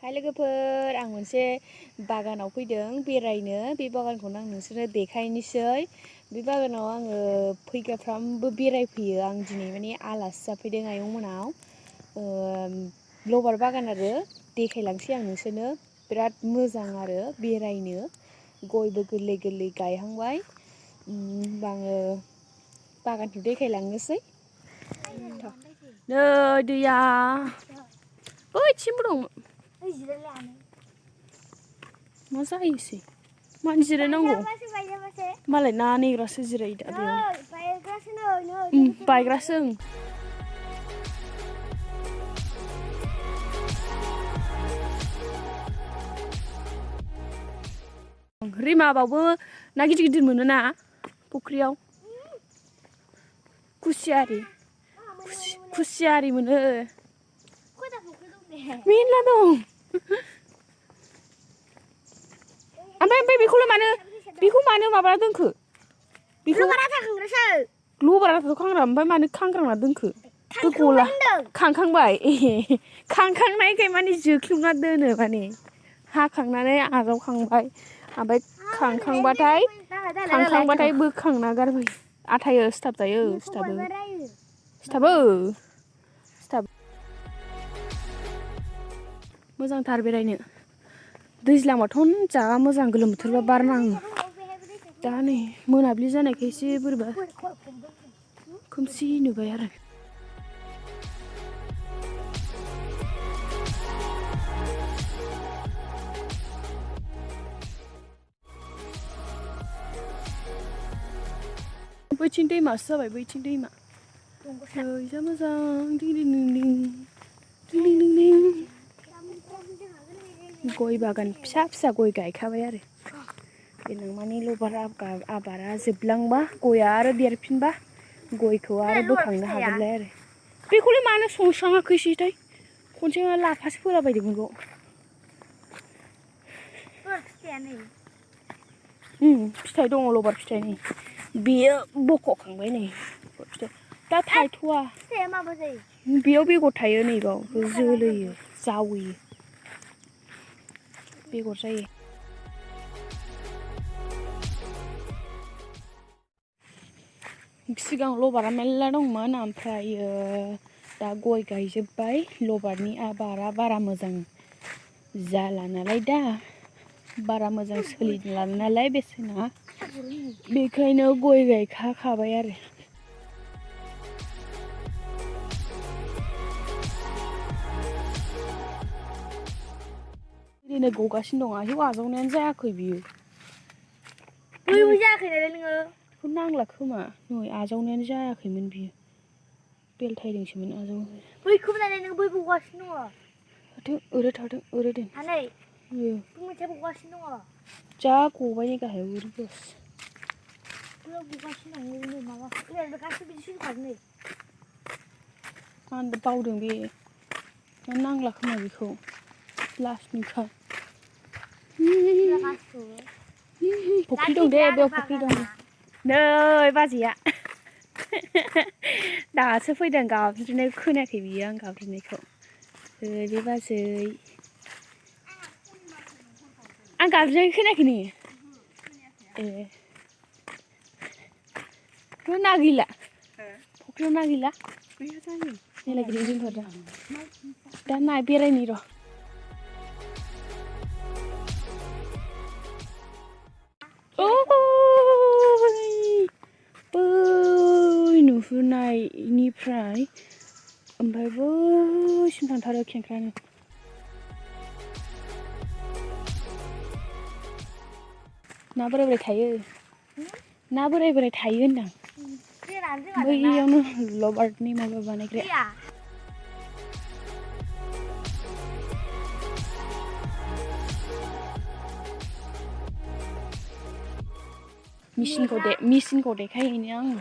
हाय लोगोफोर आं मोनसे बागानाव फैदों बेरायनो बे बागानखौनो आं नोंसोरनो देखायनोसै बे बागानाव आङो फैगाफ्रामबो बेरायफैयो आं दिनै माने आलासि जाफैदों आयं मोनाव लबार बागान आरो देखायलांसै आं नोंसोरनो बिराद मोजां आरो बेरायनो गयबो गोरलै गोरलै गायहांबाय होमबा आङो बागानखौ देखायलांनोसै नै दैया बैथिंबो दं मा जायोसै मानो जिरायनांगौ मालाय ना नेग्रासो जिरायो दा बेयाव बायग्रासो रिमाबावबो ना गिदिर गिदिर मोनो ना फुख्रियाव खुसियारि मोनो मेरला दं ओमफ्राय बेखौ मानो माबा दोनखो बेखौ लबारा खांग्रा ओमफ्राय मानो खांग्रांना दोनखो गला खांखांबाय खांखांनायखाय माने जोख्लोबना दोनो माने हाखांनानै आजावखांबाय ओमफ्राय खांखांबाथाय बोखांना गारबाय आथायो सिथाबो मोजांथार बेरायनो दैज्लांबाथ' जा मोजां गोलोम बोथोरबा बार नाङो दा नै मोनाबिलि जानायखाय एसे बोरैबा खोमसि नुबाय आरो बैथिं दैमासो जाबाय बैथिं दैमा जा मोजां गय बागान फिसा फिसा गय गायखाबाय आरो देनां मानि लबार आबादा जोबलांबा गया आरो देरफिनबा गयखौ आरो बोखांनो हागोनलाय आरो बेखौलाय मानो संस्राङाखैसैथाय खनसे लाफासो फोलाबायदोंमोन फिथाइ दङ लबार फिथाइ नै बेयो बख'खांबाय नै दा थायथ'वा बेयाव बेगर थायो नैबाव जोलैयो जावैयो बेगर जायो सिगां लबारा मेरला दंमोन ओमफ्रायो दा गय गायजोब्बाय लबारनि आबादा बारा मोजां जाला नालाय दा बारा मोजां सोलिला नालाय बेसेना बेखायनो गय गायखाबाय आरो ओरैनो गगासिनो दं आयौ आजावनायानो जायाखै बियो जायाखै नालाय नोङो बेखौ नांला खोमा नै आजावनायानो जायाखैमोन बियो बेलथायदोंसोमोन आजाव बैखौबो नायनाय नों बै गगासिनो दङ थाथों ओरै दोन मोनसे गगासिनो दङ जा गबाय नै गाहायाव गगासिनो दं माबा गासिबो बिदिसो होखादों नै आंबो बावदों बे नांला खोमा बेखौ लासनिखा फुख्रि दं दे बेयाव फुख्रि दं नै बाजैया दासो फैदों गाबज्रिनाय खोनायाखै बियो आं गाबज्रिनायखौ बे बाजै आं गाबज्रिनाय खोनायाखै नोङो ना गैला फुख्रियाव ना गैला गैया जायो मेला गिदिर गिदिर दा ना बेरायनि र' बै नुहुरनायनिफ्राय ओमफ्राय बैसिम थांथारो खेंख्रानो ना बोराय बोराय थायो होनदां बैयावनो लबारनि माबा बानायग्राया मेचिनखौ देखायहैनो आङो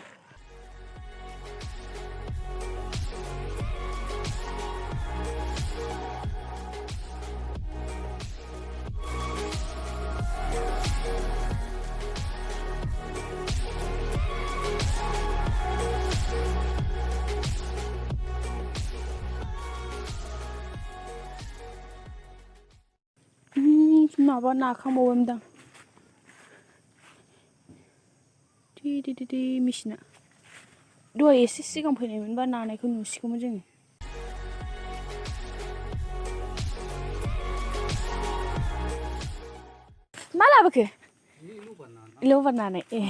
माबा नाखांबावबायमोनदां दी मेचिना दहाय एसे सिगां फैनायमोनबा नानायखौ नुसिगौमोन जोङो मा लाबोखो लबार नानाय ए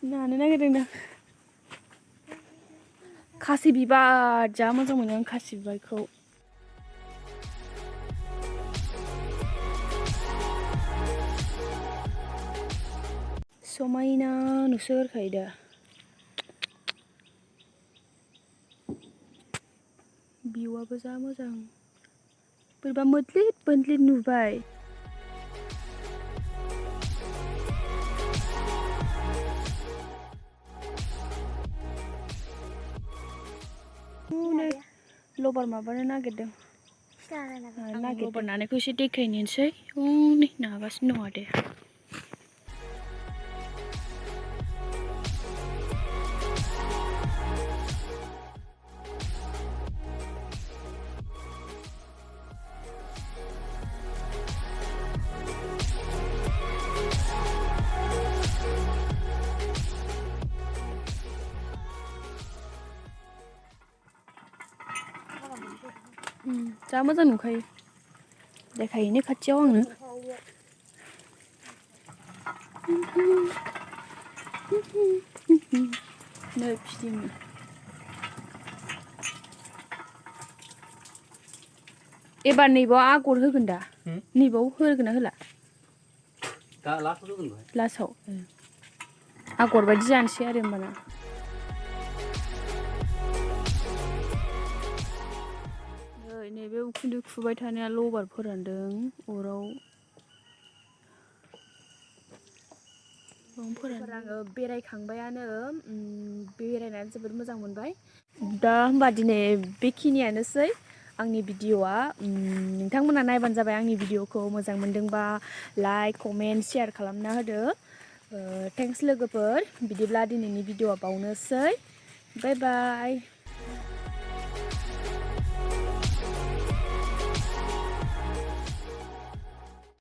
नानो नागिरदोंदां खासि बिबार जा मोजां मोनो आं खासि बिबारखौ समायना नुसोगारखायो दा भिउआबो जा मोजां बोरैबा मोद्लिद मोद्लिद नुबाय लबार माबानो नागिरदों लबार नानायखौ एसे देखायनोसै नै नागासिनो दं आदाया जा मोजां नुखायो देखायहैनो खाथियाव आंनो नै फिदिङो एबार नैबाव आगर होगोन दा नैबाव होगोन ना होला दा लास्टआव होगोन लास्टआव आगर बायदि जानोसै आरो होमबाना नैबे उखुन्दै खुबाय थानाया लबार फोरानदों अराव आङो बेरायखांबायानो बेरायनानै जोबोद मोजां मोनबाय दा होमबा दिनै बेखिनियानोसै आंनि भिडिअआ नोंथांमोना नायबानो जाबाय आंनि भिडिअखौ मोजां मोनदोंबा लाइक कमेन्ट शेयार खालामना होदो थेंक्स लोगोफोर बिदिब्ला दिनैनि भिडिअआ बावनोसै बाय बाय